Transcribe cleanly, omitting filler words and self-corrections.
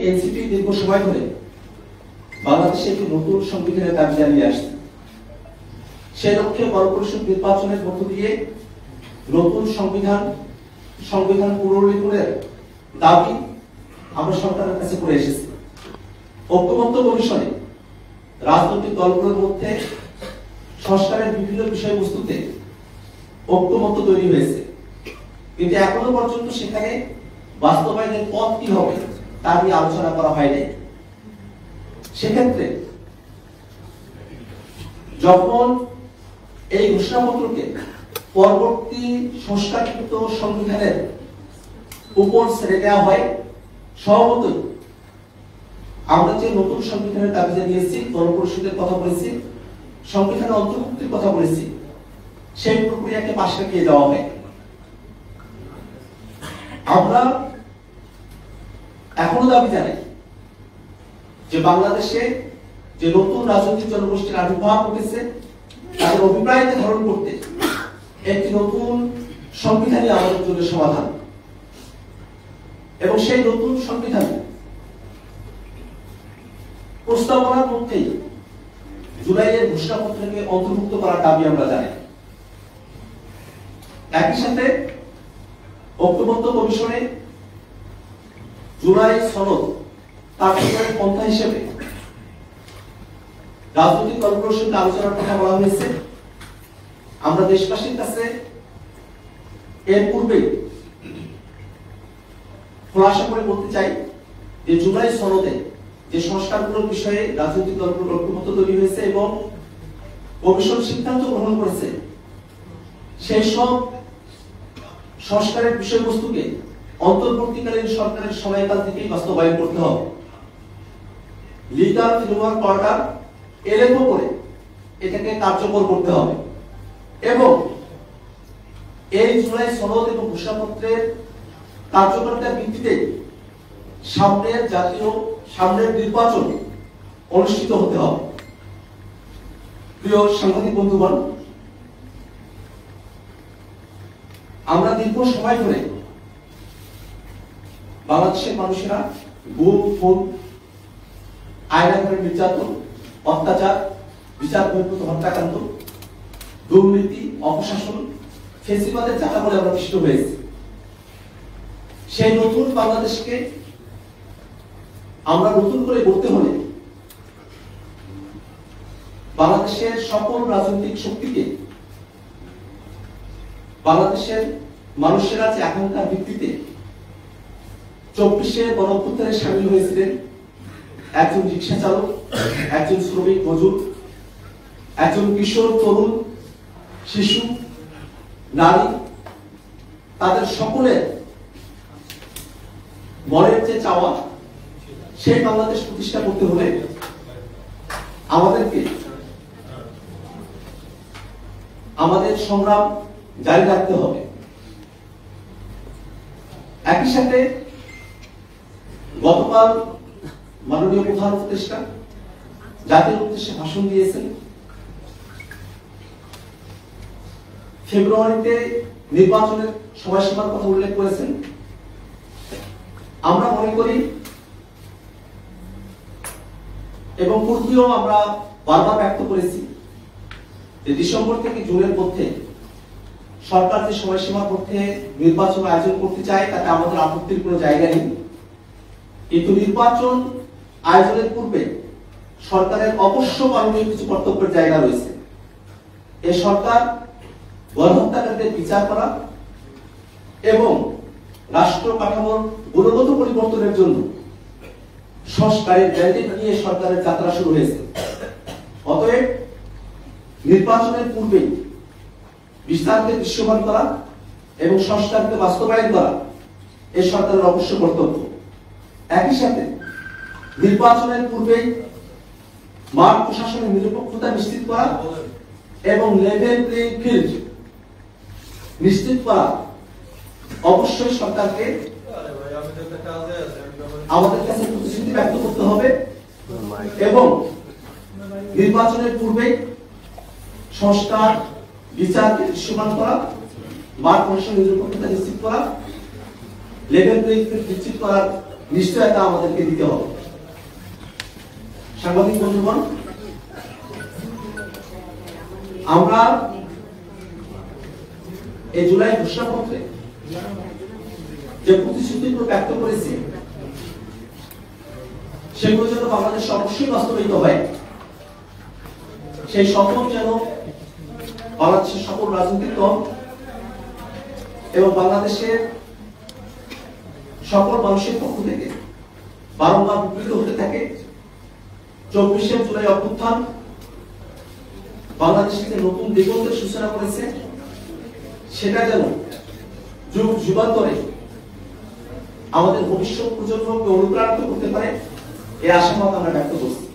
NCP দীর্ঘ সময় ধরে বাংলাদেশে একটি নতুন সংবিধানের দাবি জানিয়ে আসছে। সে লক্ষ্যে গণপরিষদ নির্বাচনের মধ্য দিয়ে নতুন সংবিধান পুনর্লিখনের দাবি আমরা সরকারের কাছে করে এসেছি। ঐক্যমত্য কমিশনে রাজনৈতিক দলগুলোর মধ্যে সংস্কারের বিভিন্ন বিষয়বস্তুতে ঐক্যমত্য তৈরি হয়েছে, কিন্তু এখনো পর্যন্ত সেখানে বাস্তবায়নের পথ কি হবে তা নিয়ে আলোচনা করা হয়নি। সেক্ষেত্রে যখন এই ঘোষণাপত্রকে পরবর্তী সংস্কারকৃত সংবিধানের উপর ছেড়ে দেওয়া হয়, স্বভাবতই আমরা যে নতুন সংবিধানের দাবি জানিয়েছি, গণপরিষদের কথা বলেছি, সংবিধানের অন্তর্ভুক্তির কথা বলেছি, সেই প্রক্রিয়াকে পাশে রেখে দেওয়া হয়। আমরা এখনো দাবি জানাই যে বাংলাদেশে যে নতুন রাজনৈতিক জনগোষ্ঠীর আবির্ভাব ঘটেছে তাদের অভিপ্রায়কে ধারণ করতে একটি নতুন সংবিধানই আমাদের জন্য সমাধান, এবং সেই নতুন সংবিধান প্রস্তাবনার মধ্যেই জুলাইয়ের ঘোষণাপত্রকে অন্তর্ভুক্ত করার দাবি আমরা জানাই। একই সাথে ঐক্যমত্য কমিশনে জুলাই সনদ কার্যকরের পন্থা হিসেবে রাজনৈতিক দলগুলোর সঙ্গে আলোচনার কথা বলা হয়েছে। আমরা দেশবাসীর কাছে এর পূর্বে খোলাসা করে বলতে চাই যে জুলাই সনদে যে সংস্কারগুলোর বিষয়ে রাজনৈতিক দলগুলোর ঐক্যমত্য তৈরি হয়েছে এবং কমিশন সিদ্ধান্ত গ্রহণ করেছে, সেই সব সংস্কারের বিষয়বস্তুকে অন্তর্বর্তীকালীন সরকারের সময়কাল থেকেই বাস্তবায়ন করতে হবে। লিগাল ফ্রেমওয়ার্ক অর্ডার এলএফও করে এটাকে কার্যকর করতে হবে, এবং এই জুলাই সনদ এবং ঘোষণাপত্রের কার্যকারিতার ভিত্তিতে সামনের নির্বাচন অনুষ্ঠিত হতে হবে। প্রিয় সাংবাদিক বন্ধুগণ, আমরা দীর্ঘ সময় ধরে বাংলাদেশের মানুষেরা গুম, খুন, আয়নাঘরের নির্যাতন, অত্যাচার, বিচার বহির্ভূত হত্যাকাণ্ড, দুর্নীতি, অপশাসন, ফেসিবাদের যাতা বলে আমরা পিষ্ট হয়েছি। সেই নতুন বাংলাদেশকে আমরা নতুন করে গড়তে হলে বাংলাদেশের সকল রাজনৈতিক শক্তিকে, বাংলাদেশের মানুষেরা যে আকাঙ্ক্ষার ভিত্তিতে 24-এ গণঅভ্যুত্থানে সামিল হয়েছিলেন, একজন রিক্সা চালক, একজন শ্রমিক মজুর, একজন কিশোর, তরুণ, শিশু, নারী, তাদের সকলের মনের যে চাওয়া, সেই বাংলাদেশ প্রতিষ্ঠা করতে হলে আমাদেরকে আমাদের সংগ্রাম জারি রাখতে হবে। একই সাথে গতকাল মাননীয় প্রধান উপদেষ্টা জাতির উদ্দেশ্যে ভাষণ দিয়েছেন। ফেব্রুয়ারিতে নির্বাচনের সময়সীমার কথা উল্লেখ করেছেন। আমরা মনে করি, এবং পূর্বেও আমরা বারবার ব্যক্ত করেছি, যে ডিসেম্বর থেকে জুনের মধ্যে সরকার যে সময়সীমার মধ্যে নির্বাচন আয়োজন করতে চায় তাতে আমাদের আপত্তির কোনো জায়গা নেই, কিন্তু নির্বাচন আয়োজনের পূর্বে সরকারের অবশ্য পালনীয় কিছু কর্তব্যের জায়গা রয়েছে। এই সরকার গণহত্যাকারীদের বিচার করা এবং রাষ্ট্র কাঠামোর গুণগত পরিবর্তনের জন্য সংস্কারের ম্যান্ডেট নিয়ে সরকারের যাত্রা শুরু হয়েছে। অতএব নির্বাচনের পূর্বে বিস্তারকে দৃশ্যমান করা এবং সংস্কারকে বাস্তবায়ন করা এই সরকারের অবশ্য কর্তব্য। একই সাথে নির্বাচনের পূর্বেই মাঠ প্রশাসনের নিরপেক্ষতা নিশ্চিত করা এবং লেভেল প্লেইং ফিল্ড নিশ্চিত করা অবশ্যই সরকারকে আমাদের কাছে প্রতিশ্রুতি ব্যক্ত করতে হবে, এবং নির্বাচনের পূর্বে সংস্কার, বিচারকে দৃশ্যমান করা, মাঠ প্রশাসনের নিরপেক্ষতা নিশ্চিত করা, লেভেল প্লেইং ফিল্ড নিশ্চিত করার নিশ্চয়তা আমাদেরকে দিতে হবে। সাংবাদিক বন্ধুগণ, আমরা এই জুলাই ঘোষণাপত্রে যে প্রতিশ্রুতিগুলো ব্যক্ত করেছি সেগুলো যেন বাংলাদেশ অবশ্যই বাস্তবায়িত হয়, সেই শপথ যেন বাংলাদেশের সকল রাজনৈতিক দল এবং বাংলাদেশের সকল মানুষের পক্ষ থেকে বারংবার উপকৃত হতে থাকে। 24শে জুলাই অভ্যুত্থান বাংলাদেশকে নতুন দিগন্তের সূচনা করেছে, সেটা যেন যুগ যুগান্তরে আমাদের ভবিষ্যৎ প্রজন্মকে অনুপ্রাণিত করতে পারে, এই আশাবাদ আমরা ব্যক্ত করছি।